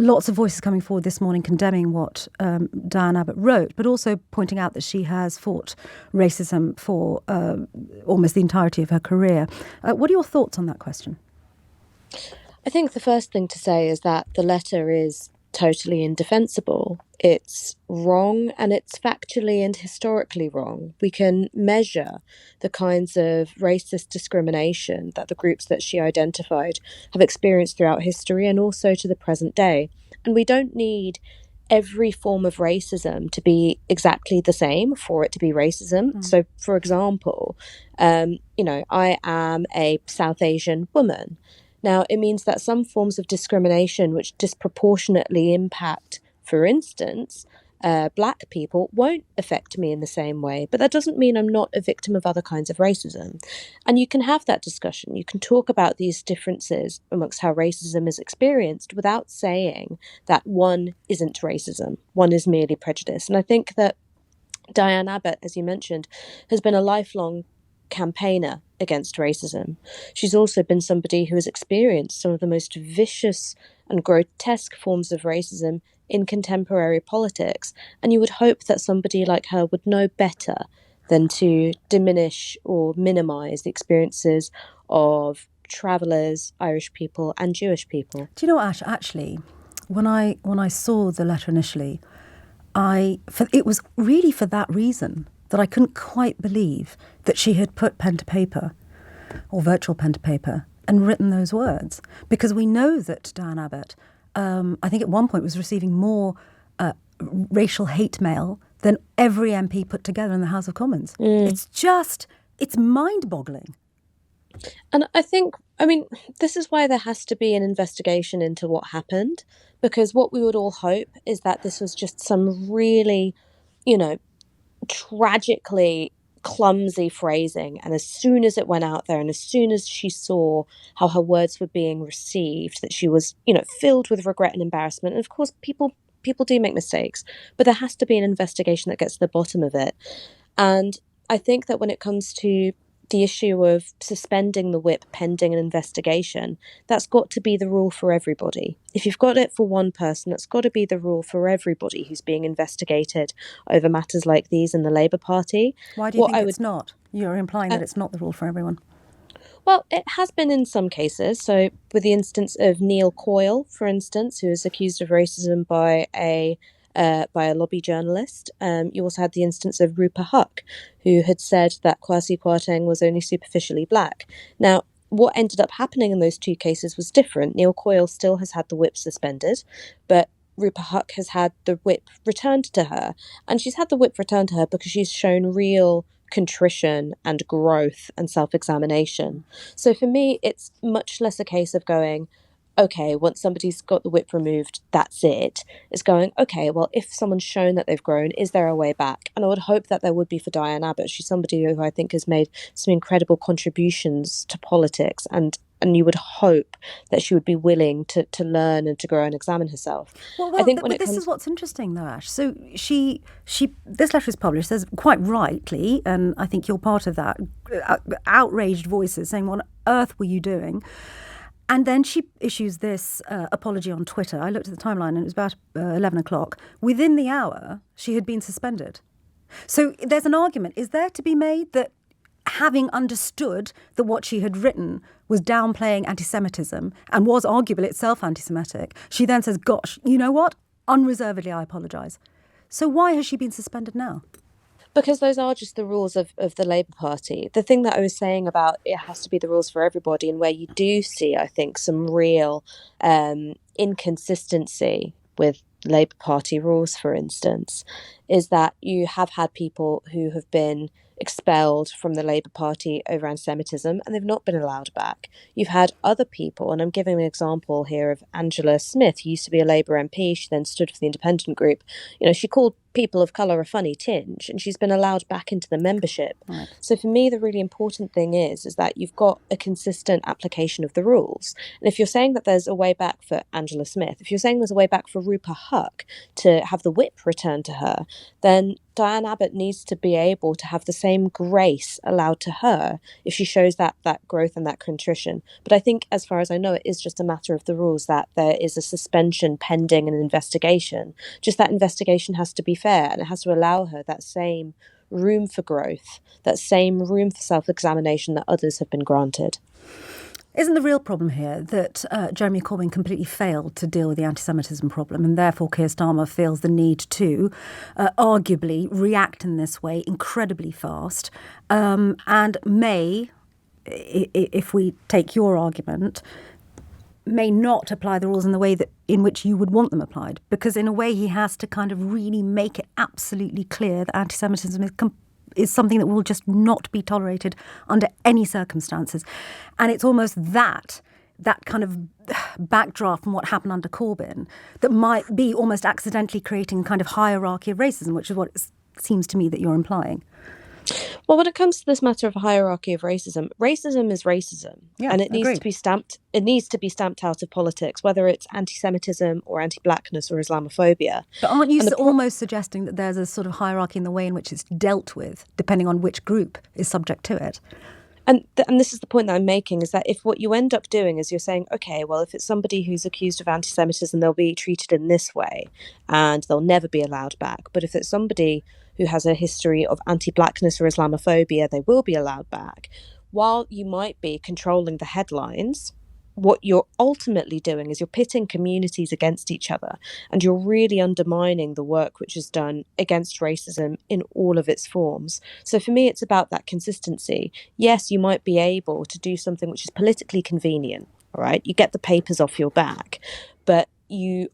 lots of voices coming forward this morning condemning what Diane Abbott wrote, but also pointing out that she has fought racism for almost the entirety of her career. What are your thoughts on that question? I think the first thing to say is that the letter is totally indefensible. It's wrong, and it's factually and historically wrong. We can measure the kinds of racist discrimination that the groups that she identified have experienced throughout history and also to the present day. And we don't need every form of racism to be exactly the same for it to be racism. So, for example, I am a South Asian woman. Now, it means that some forms of discrimination which disproportionately impact, for instance, Black people won't affect me in the same way. But that doesn't mean I'm not a victim of other kinds of racism. And you can have that discussion. You can talk about these differences amongst how racism is experienced without saying that one isn't racism, one is merely prejudice. And I think that Diane Abbott, as you mentioned, has been a lifelong campaigner against racism. She's also been somebody who has experienced some of the most vicious and grotesque forms of racism in contemporary politics. And you would hope that somebody like her would know better than to diminish or minimize the experiences of travellers, Irish people and Jewish people. Do you know, Ash, actually, when I saw the letter initially, it was really for that reason that I couldn't quite believe that she had put pen to paper, or virtual pen to paper, and written those words. Because we know that Diane Abbott, I think at one point, was receiving more racial hate mail than every MP put together in the House of Commons. It's mind-boggling. And this is why there has to be an investigation into what happened, because what we would all hope is that this was just some really, tragically clumsy phrasing, and as soon as it went out there and as soon as she saw how her words were being received, that she was filled with regret and embarrassment. And of course people do make mistakes, but there has to be an investigation that gets to the bottom of it. And I think that when it comes to the issue of suspending the whip pending an investigation, that's got to be the rule for everybody. If you've got it for one person, that's got to be the rule for everybody who's being investigated over matters like these in the Labour Party. Why do you think it's not? You're implying that it's not the rule for everyone. Well, it has been in some cases. So with the instance of Neil Coyle, for instance, who is accused of racism by a lobby journalist. You also had the instance of Rupa Huck, who had said that Kwasi Kwarteng was only superficially black. Now, what ended up happening in those two cases was different. Neil Coyle still has had the whip suspended, but Rupa Huck has had the whip returned to her. And she's had the whip returned to her because she's shown real contrition and growth and self-examination. So for me, it's much less a case of going, okay, once somebody's got the whip removed, that's it. It's going, okay, well, if someone's shown that they've grown, is there a way back? And I would hope that there would be for Diane Abbott. She's somebody who I think has made some incredible contributions to politics, and you would hope that she would be willing to learn and to grow and examine herself. Well, I think this is what's interesting, though, Ash. So this letter is published. There's quite rightly, and I think you're part of that, outraged voices saying, what on earth were you doing? And then she issues this apology on Twitter. I looked at the timeline and it was about 11 o'clock. Within the hour, she had been suspended. So there's an argument, is there to be made that having understood that what she had written was downplaying anti-Semitism and was arguably itself anti-Semitic, she then says, gosh, you know what? Unreservedly, I apologise. So why has she been suspended now? Because those are just the rules of the Labour Party. The thing that I was saying about it has to be the rules for everybody, and where you do see, I think, some real inconsistency with Labour Party rules, for instance, is that you have had people who have been expelled from the Labour Party over anti-Semitism and they've not been allowed back. You've had other people, and I'm giving an example here of Angela Smith, who used to be a Labour MP. She then stood for the independent group. She called people of colour a funny tinge, and she's been allowed back into the membership. Right. So for me, the really important thing is that you've got a consistent application of the rules. And if you're saying that there's a way back for Angela Smith, if you're saying there's a way back for Rupa Huck to have the whip returned to her, then Diane Abbott needs to be able to have the same grace allowed to her if she shows that growth and that contrition. But I think, as far as I know, it is just a matter of the rules that there is a suspension pending an investigation. Just that investigation has to be fair, and it has to allow her that same room for growth, that same room for self-examination that others have been granted. Isn't the real problem here that Jeremy Corbyn completely failed to deal with the anti-Semitism problem, and therefore Keir Starmer feels the need to arguably react in this way incredibly fast, and may, if we take your argument, may not apply the rules in the way that in which you would want them applied, because in a way he has to kind of really make it absolutely clear that anti-Semitism is something that will just not be tolerated under any circumstances. And it's almost that kind of backdraft from what happened under Corbyn that might be almost accidentally creating a kind of hierarchy of racism, which is what it seems to me that you're implying. Well, when it comes to this matter of a hierarchy of racism is racism. Yeah, and it needs agreed. to be stamped. It needs to be stamped out of politics, whether it's anti-Semitism or anti-blackness or Islamophobia. But aren't you almost suggesting that there's a sort of hierarchy in the way in which it's dealt with, depending on which group is subject to it? And this is the point that I'm making, is that if what you end up doing is you're saying, okay, well, if it's somebody who's accused of anti-Semitism, they'll be treated in this way and they'll never be allowed back. But if it's somebody who has a history of anti-blackness or Islamophobia, they will be allowed back. While you might be controlling the headlines, what you're ultimately doing is you're pitting communities against each other, and you're really undermining the work which is done against racism in all of its forms. So for me, it's about that consistency. Yes, you might be able to do something which is politically convenient, all right? You get the papers off your back, but you're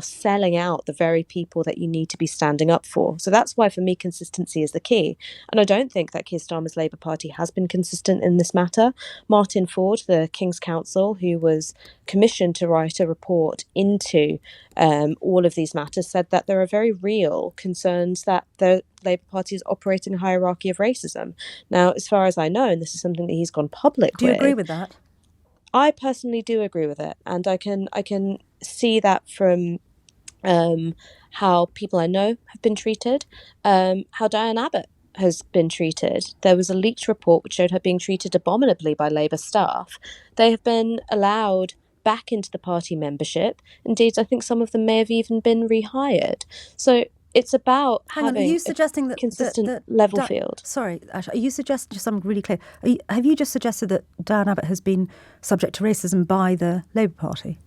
selling out the very people that you need to be standing up for. So that's why, for me, consistency is the key. And I don't think that Keir Starmer's Labour Party has been consistent in this matter. Martin Ford, the King's Counsel, who was commissioned to write a report into all of these matters, said that there are very real concerns that the Labour Party is operating a hierarchy of racism. Now, as far as I know, and this is something that he's gone public with. Do you agree with that? I personally do agree with it, and I can see that from how people I know have been treated, how Diane Abbott has been treated. There was a leaked report which showed her being treated abominably by Labour staff. They have been allowed back into the party membership. Indeed, I think some of them may have even been rehired. So it's about having are you suggesting that consistent level field. Sorry, Ash, are you suggesting, just so I'm really clear, have you just suggested that Diane Abbott has been subject to racism by the Labour Party?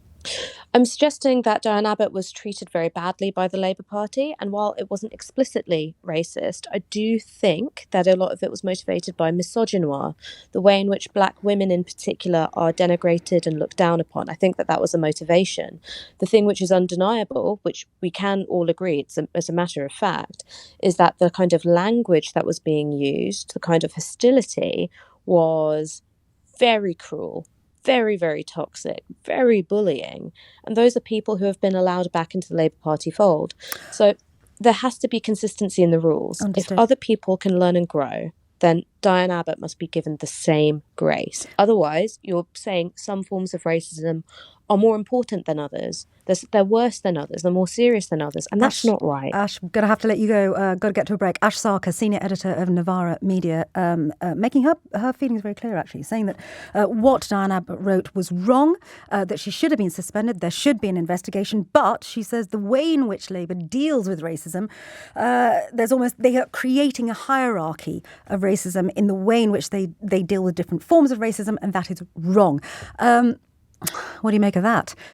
I'm suggesting that Diane Abbott was treated very badly by the Labour Party, and while it wasn't explicitly racist, I do think that a lot of it was motivated by misogynoir, the way in which black women in particular are denigrated and looked down upon. I think that was a motivation. The thing which is undeniable, which we can all agree, as a matter of fact, is that the kind of language that was being used, the kind of hostility, was very cruel, very, very toxic, very bullying. And those are people who have been allowed back into the Labour Party fold. So there has to be consistency in the rules. Understood. If other people can learn and grow, then Diane Abbott must be given the same grace. Otherwise, you're saying some forms of racism are more important than others. They're worse than others. They're more serious than others. And that's not right. Ash, I'm going to have to let you go. Got to get to a break. Ash Sarkar, senior editor of Novara Media, making her feelings very clear, actually, saying that what Diane Abbott wrote was wrong, that she should have been suspended. There should be an investigation. But she says the way in which Labour deals with racism, they are creating a hierarchy of racism in the way in which they deal with different forms of racism, and that is wrong. What do you make of that?